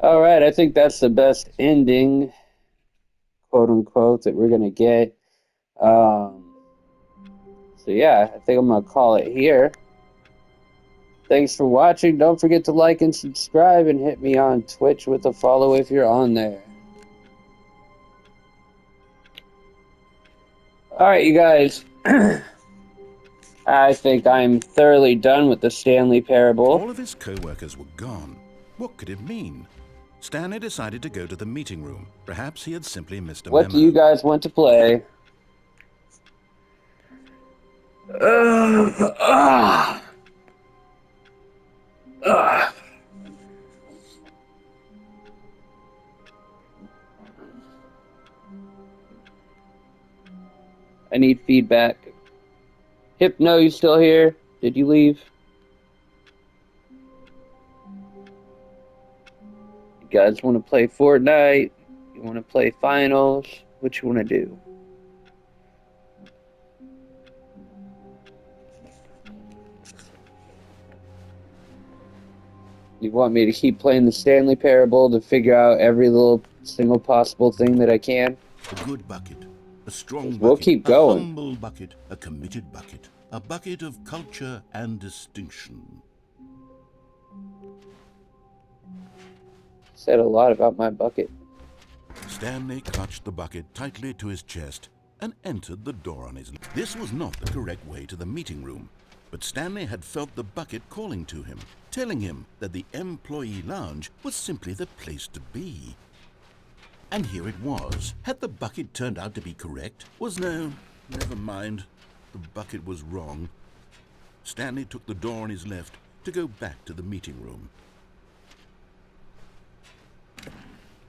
All right, I think that's the best ending, quote unquote, that we're gonna get. Um, so yeah, I think I'm gonna call it here. Thanks for watching. Don't forget to like and subscribe, and hit me on Twitch with a follow if you're on there. All right, you guys. I think I'm thoroughly done with the Stanley Parable. All of his co-workers were gone. What could it mean? Stanley decided to go to the meeting room. Perhaps he had simply missed a What do memo. you guys want to play? Ugh, ugh, ugh. I need feedback. Hypno, you still here? Did you leave? You guys want to play Fortnite? You want to play finals? What you want to do? You want me to keep playing the Stanley Parable to figure out every little single possible thing that I can? A good bucket, a strong We'll bucket, keep a going. humble bucket, a committed bucket, a bucket of culture and distinction. Said a lot about my bucket. Stanley clutched the bucket tightly to his chest and entered the door on his left. This was not the correct way to the meeting room, but Stanley had felt the bucket calling to him, telling him that the employee lounge was simply the place to be. And here it was. Had the bucket turned out to be correct? Never mind. The bucket was wrong. Stanley took the door on his left to go back to the meeting room.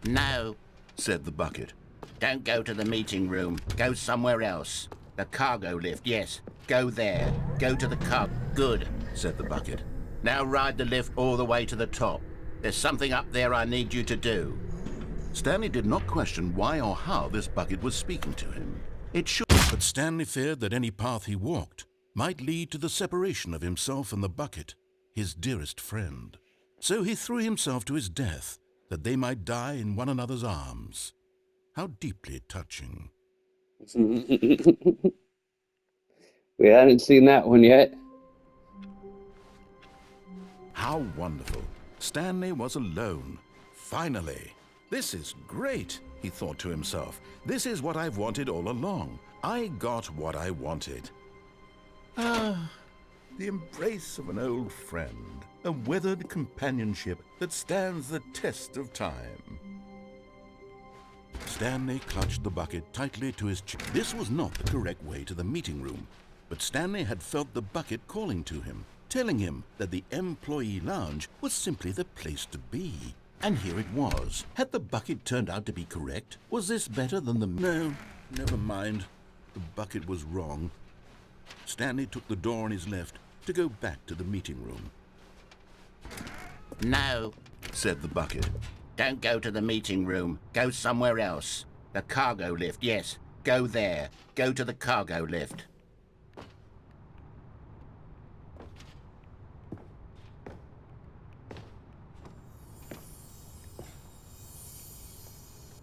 No, Said the bucket. don't go to the meeting room. Go somewhere else. The cargo lift, yes. Go there. Go to the car. Good, Said the bucket. now ride the lift all the way to the top. There's something up there I need you to do. Stanley did not question why or how this bucket was speaking to him. It should, but Stanley feared that any path he walked might lead to the separation of himself and the bucket, his dearest friend. So he threw himself to his death, that they might die in one another's arms. How deeply touching. We haven't seen that one yet. How wonderful. Stanley was alone. Finally. This is great, he thought to himself. This is what I've wanted all along. I got what I wanted. Ah, the embrace of an old friend, a weathered companionship that stands the test of time. Stanley clutched the bucket tightly to his chest. This was not the correct way to the meeting room, but Stanley had felt the bucket calling to him, telling him that the employee lounge was simply the place to be. And here it was. Had the bucket turned out to be correct? Was this better than the... No, never mind. The bucket was wrong. Stanley took the door on his left to go back to the meeting room. No, Said the bucket. don't go to the meeting room. Go somewhere else. The cargo lift, yes. Go there. Go to the cargo lift.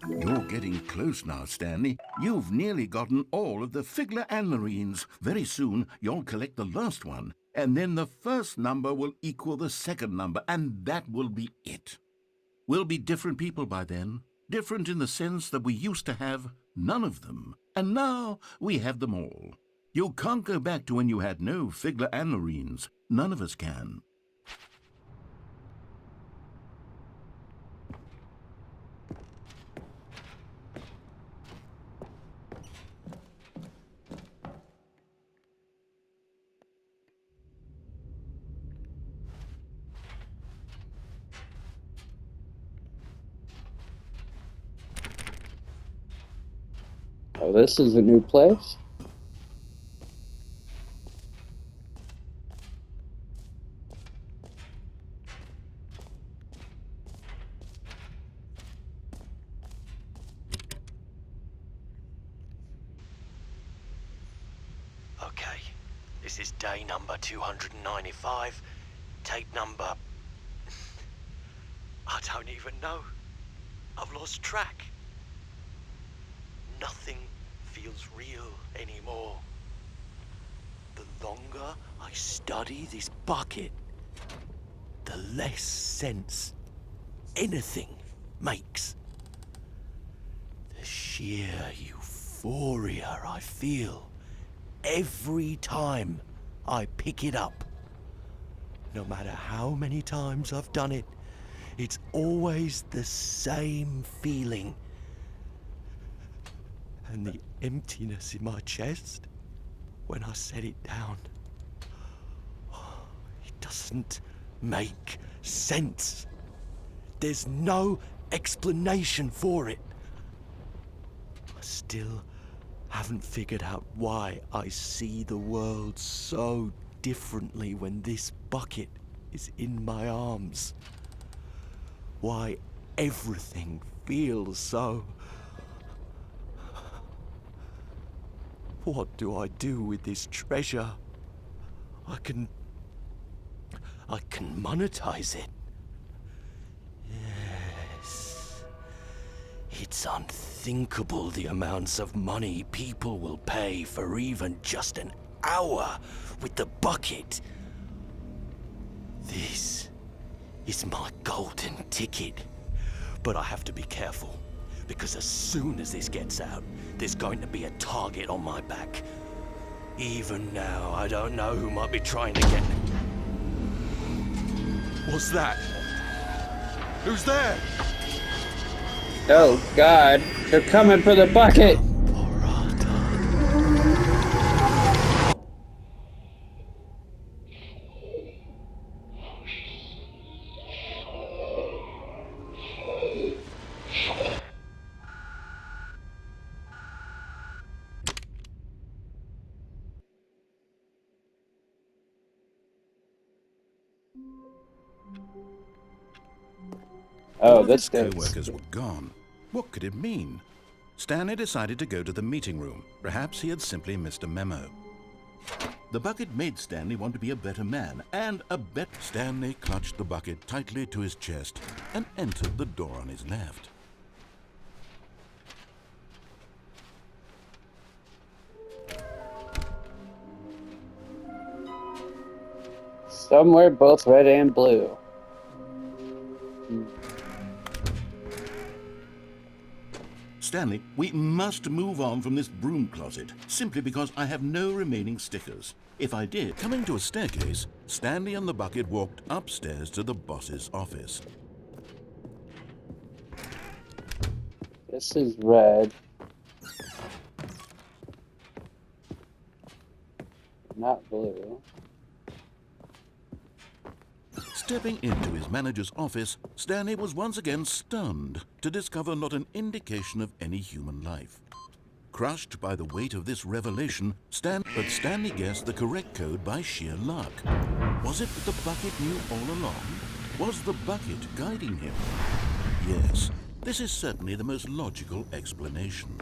You're getting close now, Stanley. You've nearly gotten all of the Figler and Marines. Very soon, you'll collect the last one, and then the first number will equal the second number, and that will be it. We'll be different people by then. Different in the sense that we used to have none of them, and now we have them all. You can't go back to when you had no Figler and Marines. None of us can. Oh, this is a new place? Okay, this is day number 295, tape number... I don't even know. I've lost track. Nothing feels real anymore. The longer I study this bucket, the less sense anything makes. The sheer euphoria I feel every time I pick it up. No matter how many times I've done it, it's always the same feeling. And the emptiness in my chest when I set it down, it doesn't make sense. There's no explanation for it. I still haven't figured out why I see the world so differently when this bucket is in my arms. Why everything feels so... What do I do with this treasure? I can monetize it. Yes. It's unthinkable the amounts of money people will pay for even just an hour with the bucket. This is my golden ticket. But I have to be careful, because as soon as this gets out, there's going to be a target on my back. Even now, I don't know who might be trying to get... What's that? Who's there? Oh, God. They're coming for the bucket. All Oh, of his this guy's... co-workers were gone. What could it mean? Stanley decided to go to the meeting room. Perhaps he had simply missed a memo. The bucket made Stanley want to be a better man, and a better... Stanley clutched the bucket tightly to his chest and entered the door on his left. Somewhere both red and blue. Stanley, we must move on from this broom closet, simply because I have no remaining stickers. If I did... Coming to a staircase, Stanley and the bucket walked upstairs to the boss's office. This is red. Not blue. Stepping into his manager's office, Stanley was once again stunned to discover not an indication of any human life. Crushed by the weight of this revelation, Stanley guessed the correct code by sheer luck. Was it that the bucket knew all along? Was the bucket guiding him? Yes, this is certainly the most logical explanation.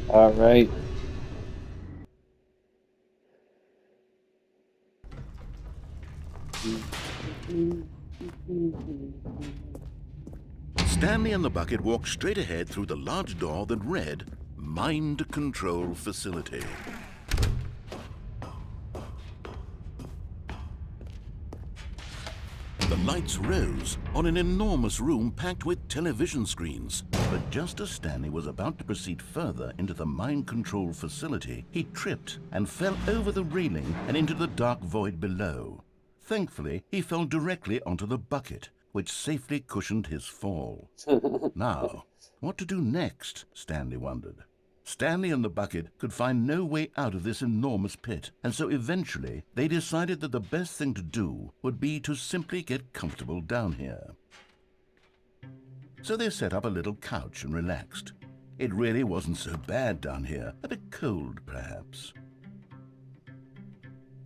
All right. Stanley and the bucket walked straight ahead through the large door that read, Mind Control Facility. The lights rose on an enormous room packed with television screens. But just as Stanley was about to proceed further into the mind control facility, he tripped and fell over the railing and into the dark void below. Thankfully, he fell directly onto the bucket, which safely cushioned his fall. Now, what to do next, Stanley wondered. Stanley and the bucket could find no way out of this enormous pit, and so eventually they decided that the best thing to do would be to simply get comfortable down here. So they set up a little couch and relaxed. It really wasn't so bad down here, a bit cold perhaps.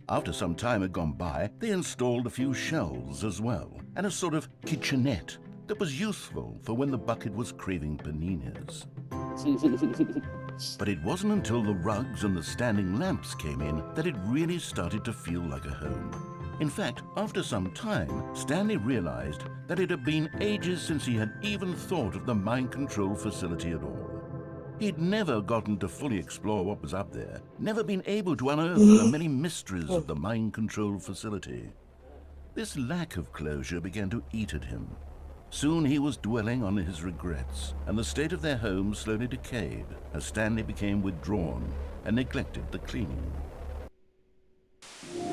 After some time had gone by, they installed a few shelves as well, and a sort of kitchenette that was useful for when the bucket was craving paninis. But it wasn't until the rugs and the standing lamps came in that it really started to feel like a home. In fact, after some time, Stanley realized that it had been ages since he had even thought of the mind control facility at all. He'd never gotten to fully explore what was up there, never been able to unearth the many mysteries of the mind control facility. This lack of closure began to eat at him. Soon he was dwelling on his regrets, and the state of their home slowly decayed as Stanley became withdrawn and neglected the cleaning.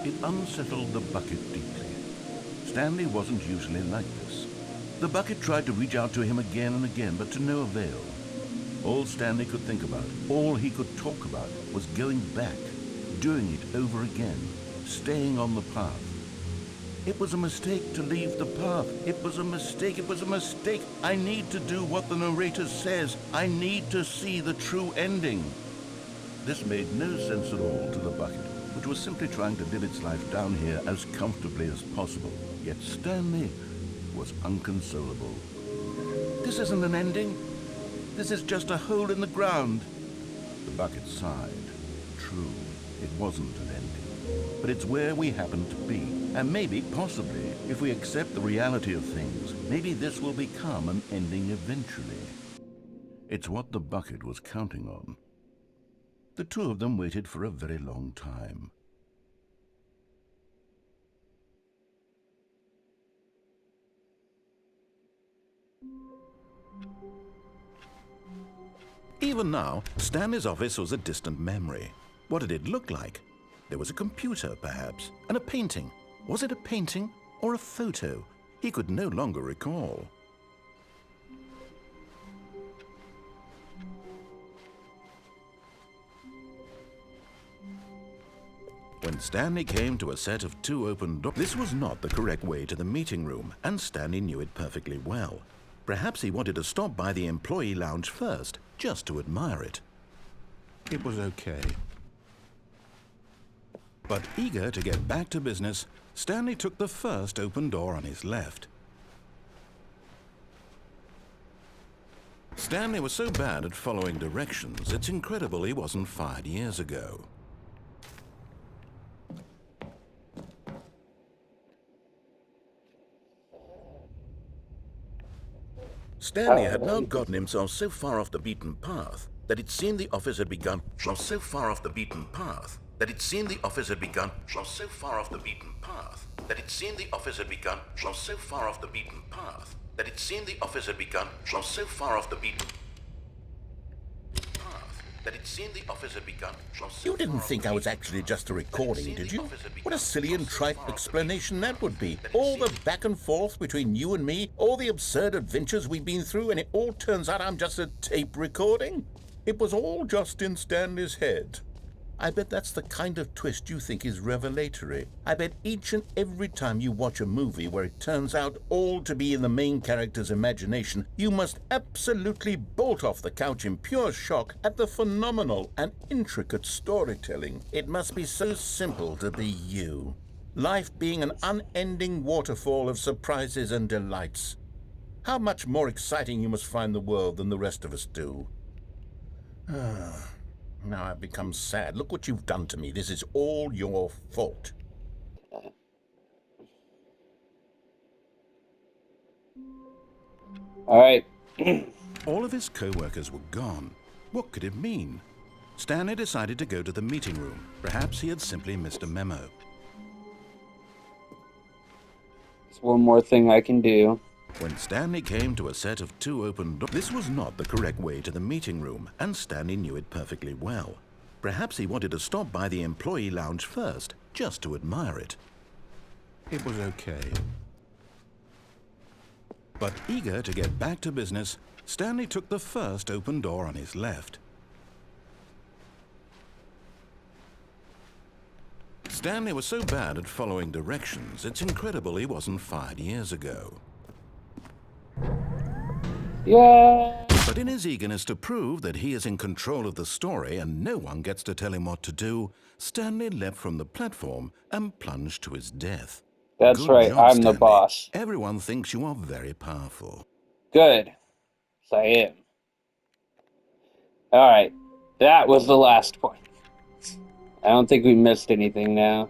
It unsettled the bucket deeply. Stanley wasn't usually like this. The bucket tried to reach out to him again and again, but to no avail. All Stanley could think about, all he could talk about, was going back, doing it over again, staying on the path. It was a mistake to leave the path. It was a mistake. It was a mistake. I need to do what the narrator says. I need to see the true ending. This made no sense at all to the bucket, which was simply trying to live its life down here as comfortably as possible. Yet Stanley was unconsolable. This isn't an ending. This is just a hole in the ground. The bucket sighed. True, it wasn't an ending. But it's where we happen to be. And maybe, possibly, if we accept the reality of things, maybe this will become an ending eventually. It's what the bucket was counting on. The two of them waited for a very long time. Even now, Stanley's office was a distant memory. What did it look like? There was a computer, perhaps, and a painting. Was it a painting or a photo? He could no longer recall. When Stanley came to a set of two open doors, this was not the correct way to the meeting room, and Stanley knew it perfectly well. Perhaps he wanted to stop by the employee lounge first, just to admire it. It was okay. But eager to get back to business, Stanley took the first open door on his left. Stanley was so bad at following directions, it's incredible he wasn't fired years ago. Stanley had now gotten himself so far off the beaten path that it seemed the office had begun so far off the beaten path that it seemed the office had begun so far off the beaten path that it seemed the office had begun so far off the beaten path that it seemed the office had begun so far off the beaten path that it seemed the office had begun. You didn't think I was actually just a recording, did you? What a silly and trite explanation that would be. All the back and forth between you and me, all the absurd adventures we've been through, and it all turns out I'm just a tape recording? It was all just in Stanley's head. I bet that's the kind of twist you think is revelatory. I bet each and every time you watch a movie where it turns out all to be in the main character's imagination, you must absolutely bolt off the couch in pure shock at the phenomenal and intricate storytelling. It must be so simple to be you. Life being an unending waterfall of surprises and delights. How much more exciting you must find the world than the rest of us do. Now I've become sad. Look what you've done to me. This is all your fault. All right. All of his co-workers were gone. What could it mean? Stanley decided to go to the meeting room. Perhaps he had simply missed a memo. There's one more thing I can do. When Stanley came to a set of two open doors, this was not the correct way to the meeting room, and Stanley knew it perfectly well. Perhaps he wanted to stop by the employee lounge first, just to admire it. It was okay. But eager to get back to business, Stanley took the first open door on his left. Stanley was so bad at following directions, it's incredible he wasn't fired years ago. Yeah. But in his eagerness to prove that he is in control of the story and no one gets to tell him what to do, Stanley leapt from the platform and plunged to his death. That's Good right. job, I'm Stanley. the boss. Everyone thinks you are very powerful. Good. Yes, I am. All right. That was the last point. I don't think we missed anything now.